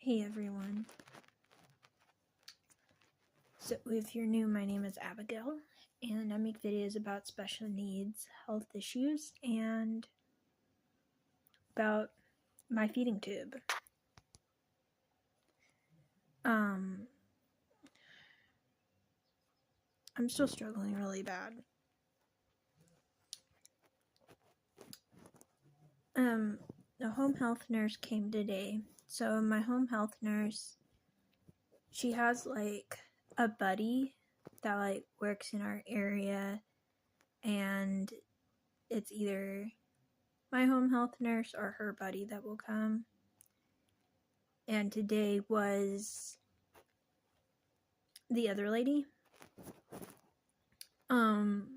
Hey everyone. So if you're new, my name is Abigail and I make videos about special needs, health issues, and about my feeding tube. I'm still struggling really bad. The home health nurse came today. So my home health nurse, she has like a buddy that like works in our area, and it's either my home health nurse or her buddy that will come. And today was the other lady. And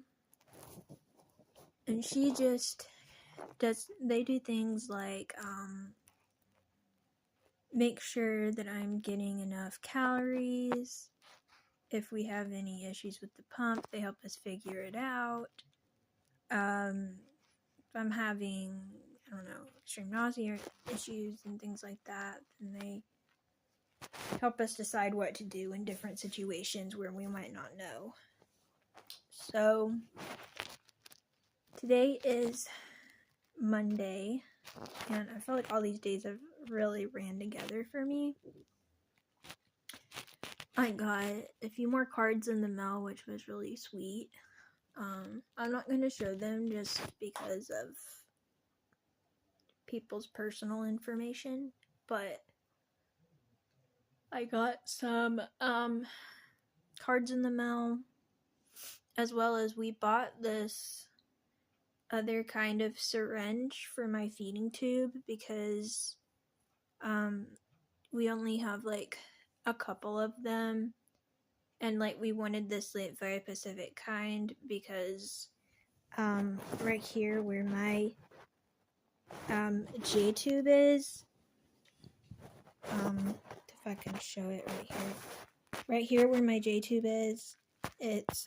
she just they do things like, make sure that I'm getting enough calories. If we have any issues with the pump, they help us figure it out. If I'm having, extreme nausea issues and things like that, then they help us decide what to do in different situations where we might not know. So today is Monday, and I feel like all these days have really ran together for me. I got a few more cards in the mail, which was really sweet. I'm not going to show them just because of people's personal information, but I got some cards in the mail, as well as we bought this other kind of syringe for my feeding tube because we only have like a couple of them, and like we wanted this like very specific kind because right here where my J tube is, if I can show it right here where my J tube is, it's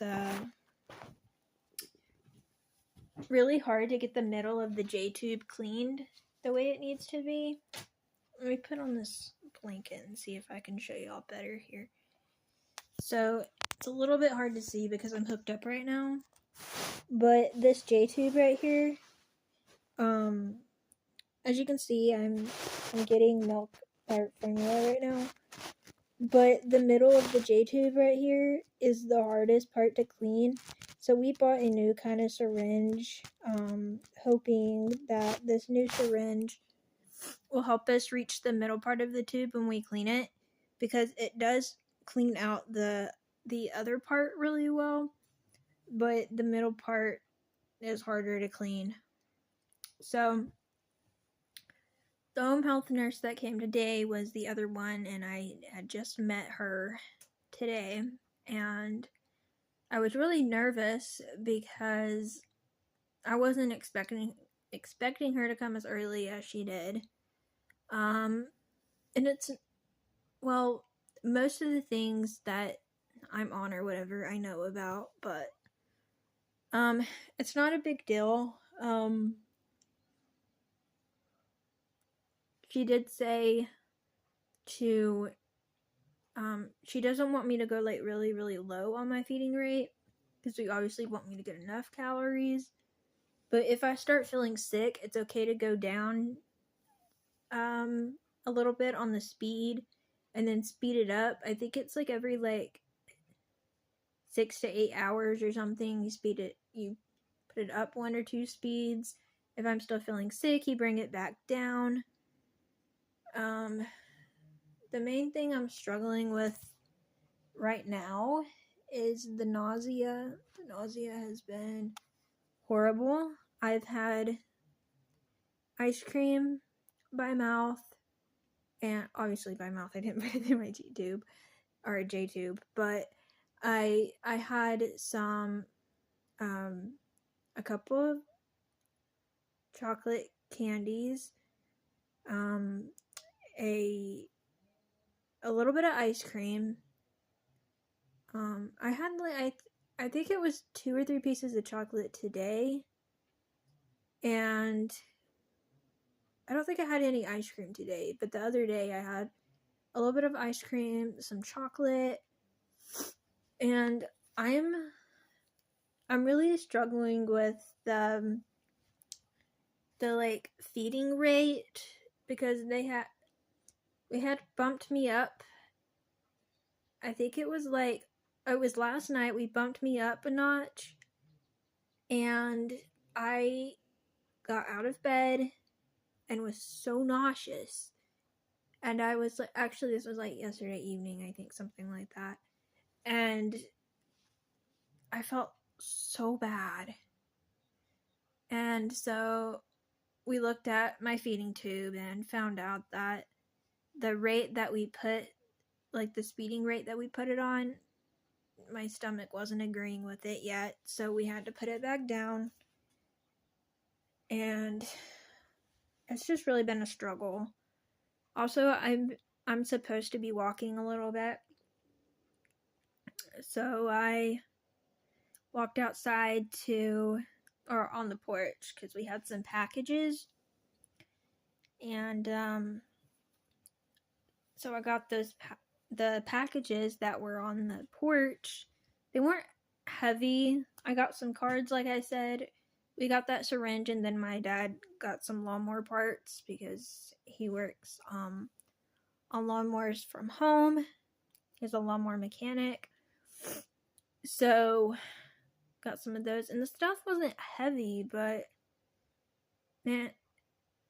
really hard to get the middle of the J tube cleaned the way it needs to be. Let me put on this blanket and see if I can show y'all better here. So it's a little bit hard to see because I'm hooked up right now, but this J tube right here, as you can see, I'm getting milk or formula right now, but the middle of the J tube right here is the hardest part to clean. So we bought a new kind of syringe, hoping that this new syringe will help us reach the middle part of the tube when we clean it, because it does clean out the other part really well, but the middle part is harder to clean. So the home health nurse that came today was the other one, and I had just met her today, and I was really nervous because I wasn't expecting her to come as early as she did. And it's, well, most of the things that I'm on or whatever I know about, but it's not a big deal. She did say to she doesn't want me to go like really, really low on my feeding rate, because we obviously want me to get enough calories. But if I start feeling sick, it's okay to go down a little bit on the speed and then speed it up. I think it's like every like 6 to 8 hours or something. You put it up 1 or 2 speeds. If I'm still feeling sick, you bring it back down. The main thing I'm struggling with right now is the nausea. The nausea has been horrible. I've had ice cream by mouth, and obviously by mouth I didn't put it in my G tube or J tube, but I had some a couple of chocolate candies, a little bit of ice cream. I had like I think it was 2 or 3 pieces of chocolate today, and I don't think I had any ice cream today, but the other day I had a little bit of ice cream, some chocolate, and I'm really struggling with the like feeding rate, because they had bumped me up. I think it was last night we bumped me up a notch, and I got out of bed and was so nauseous. And I was like, actually, this was like yesterday evening, I think, something like that. And I felt so bad. And so we looked at my feeding tube and found out that the rate that we put, like the speeding rate that we put it on, my stomach wasn't agreeing with it yet. So we had to put it back down. And it's just really been a struggle. Also, I'm supposed to be walking a little bit. So I walked outside or on the porch, because we had some packages. And so I got the packages that were on the porch. They weren't heavy. I got some cards, like I said. We got that syringe, and then my dad got some lawnmower parts because he works on lawnmowers from home. He's a lawnmower mechanic. So got some of those, and the stuff wasn't heavy, but man,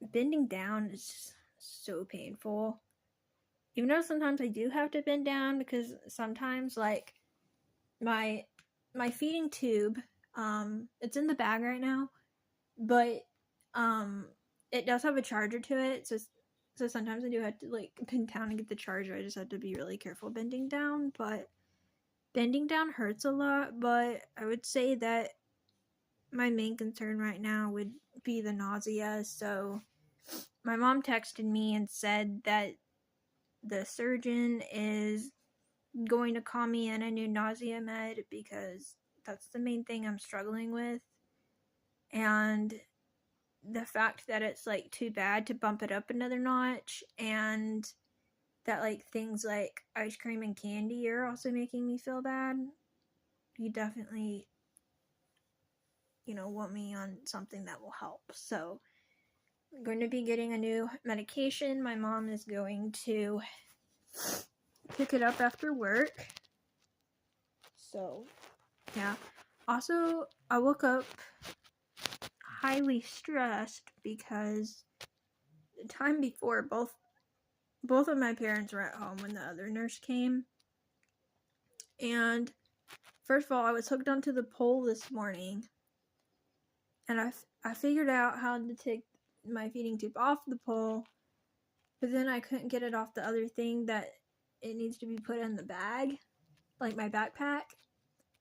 bending down is just so painful. Even though sometimes I do have to bend down, because sometimes like my feeding tube, it's in the bag right now, but it does have a charger to it, so sometimes I do have to like bend down and get the charger. I just have to be really careful bending down, but bending down hurts a lot. But I would say that my main concern right now would be the nausea. So my mom texted me and said that the surgeon is going to call me in a new nausea med, because that's the main thing I'm struggling with. And the fact that it's like too bad to bump it up another notch, and that like things like ice cream and candy are also making me feel bad. You definitely, want me on something that will help. So I'm going to be getting a new medication. My mom is going to pick it up after work. So yeah. Also, I woke up highly stressed because the time before, both of my parents were at home when the other nurse came. And first of all, I was hooked onto the pole this morning, and I figured out how to take my feeding tube off the pole, but then I couldn't get it off the other thing that it needs to be put in the bag, like my backpack,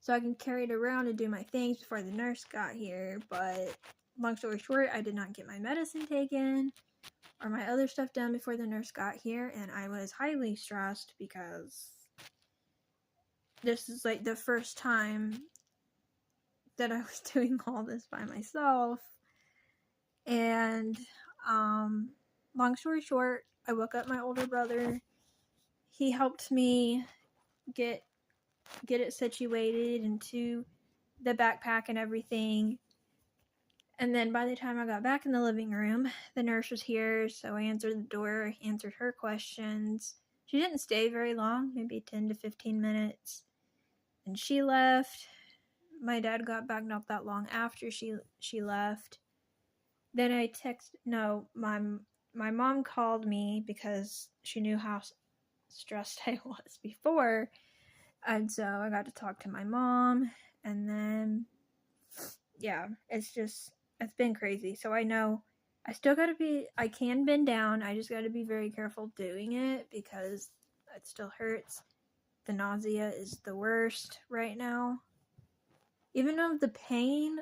so I can carry it around and do my things before the nurse got here. But long story short, I did not get my medicine taken or my other stuff done before the nurse got here, and I was highly stressed because this is like the first time that I was doing all this by myself. And long story short, I woke up my older brother. He helped me get it situated into the backpack and everything. And then by the time I got back in the living room, the nurse was here, so I answered the door, answered her questions. She didn't stay very long, maybe 10 to 15 minutes. And she left. My dad got back not that long after she left. Then my mom called me because she knew how stressed I was before. And so I got to talk to my mom, and then yeah, it's been crazy. So I know I can bend down. I just gotta be very careful doing it because it still hurts. The nausea is the worst right now. Even though the pain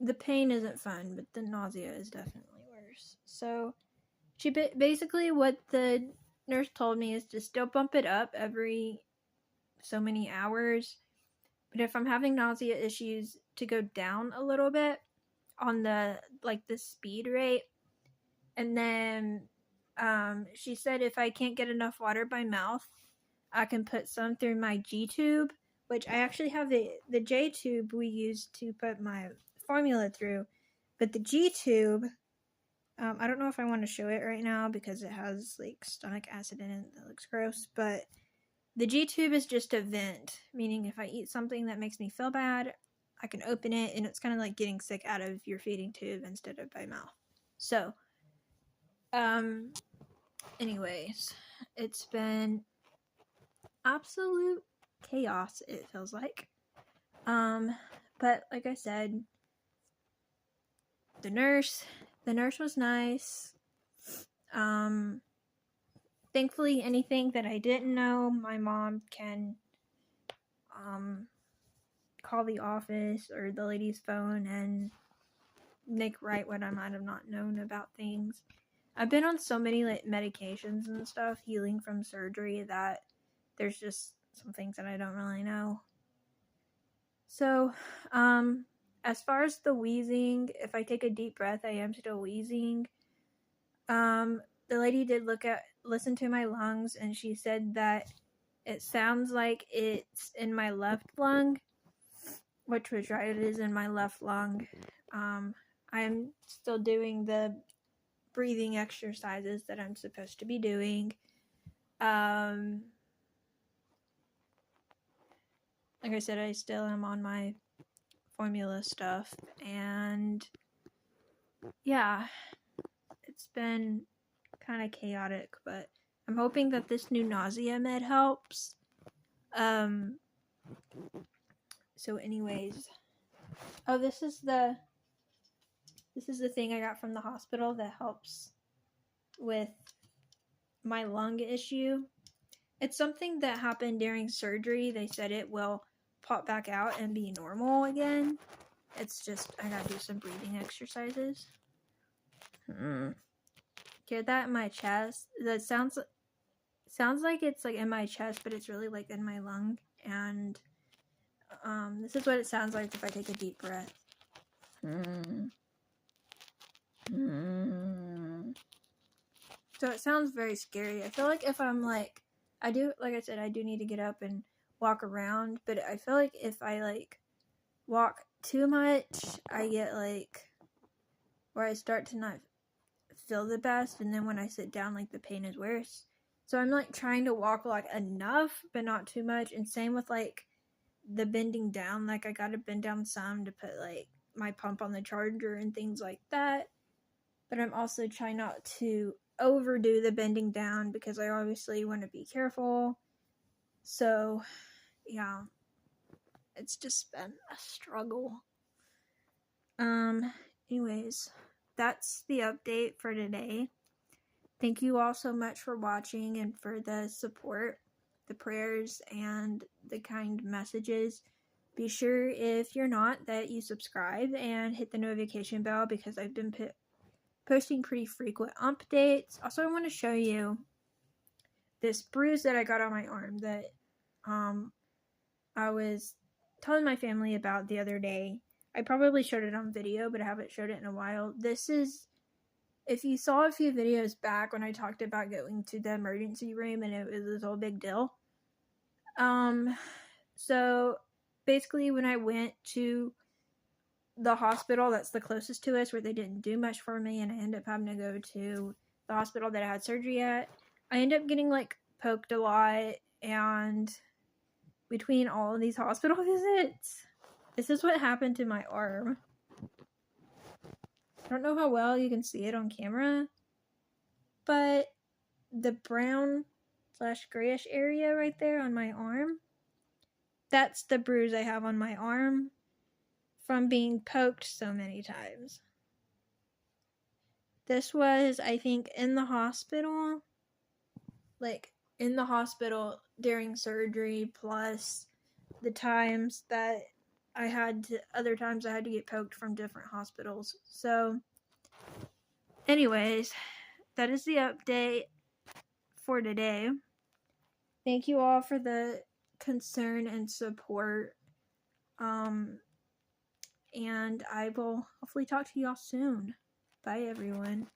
isn't fun, but the nausea is definitely worse. So basically what the nurse told me is to still bump it up every so many hours. But if I'm having nausea issues, to go down a little bit on the speed rate, and then She said if I can't get enough water by mouth, I can put some through my G tube, which I actually have the J tube we use to put my formula through, but the G tube, I don't know if I want to show it right now because it has like stomach acid in it that looks gross, but the G tube is just a vent, meaning if I eat something that makes me feel bad, I can open it, and it's kind of like getting sick out of your feeding tube instead of by mouth. So, anyways, it's been absolute chaos, it feels like. But like I said, the nurse was nice. Thankfully, anything that I didn't know, my mom can call the office or the lady's phone and make right what I might have not known about things. I've been on so many like medications and stuff, healing from surgery, that there's just some things that I don't really know. So, as far as the wheezing, if I take a deep breath, I am still wheezing. The lady did listen to my lungs, and she said that it sounds like it's in my left lung, which was right, it is in my left lung. I'm still doing the breathing exercises that I'm supposed to be doing. Like I said, I still am on my formula stuff, and yeah, it's been kind of chaotic, but I'm hoping that this new nausea med helps. So anyways, oh, this is the thing I got from the hospital that helps with my lung issue. It's something that happened during surgery. They said it will pop back out and be normal again. It's just, I gotta do some breathing exercises. Get that in my chest. That sounds like it's like in my chest, but it's really like in my lung. And this is what it sounds like if I take a deep breath. So it sounds very scary. I feel like if I'm like, like I said, I do need to get up and walk around, but I feel like if I like walk too much, I get like, where I start to not feel the best, and then when I sit down, like the pain is worse. So I'm like trying to walk like enough, but not too much. And same with like the bending down, like I gotta bend down some to put like my pump on the charger and things like that. But I'm also trying not to overdo the bending down because I obviously want to be careful. So yeah, it's just been a struggle. Anyways, that's the update for today. Thank you all so much for watching and for the support, the prayers, and the kind messages. Be sure, if you're not, that you subscribe and hit the notification bell because I've been posting pretty frequent updates. Also, I want to show you this bruise that I got on my arm that I was telling my family about the other day. I probably showed it on video, but I haven't showed it in a while. This is, if you saw a few videos back when I talked about going to the emergency room and it was this whole big deal. So basically when I went to the hospital that's the closest to us, where they didn't do much for me, and I ended up having to go to the hospital that I had surgery at, I ended up getting like poked a lot, and between all of these hospital visits, this is what happened to my arm. I don't know how well you can see it on camera, but the brown / grayish area right there on my arm, that's the bruise I have on my arm from being poked so many times. This was, I think, in the hospital during surgery, plus the times that other times I had to get poked from different hospitals. So anyways, that is the update for today. Thank you all for the concern and support. And I will hopefully talk to y'all soon. Bye, everyone.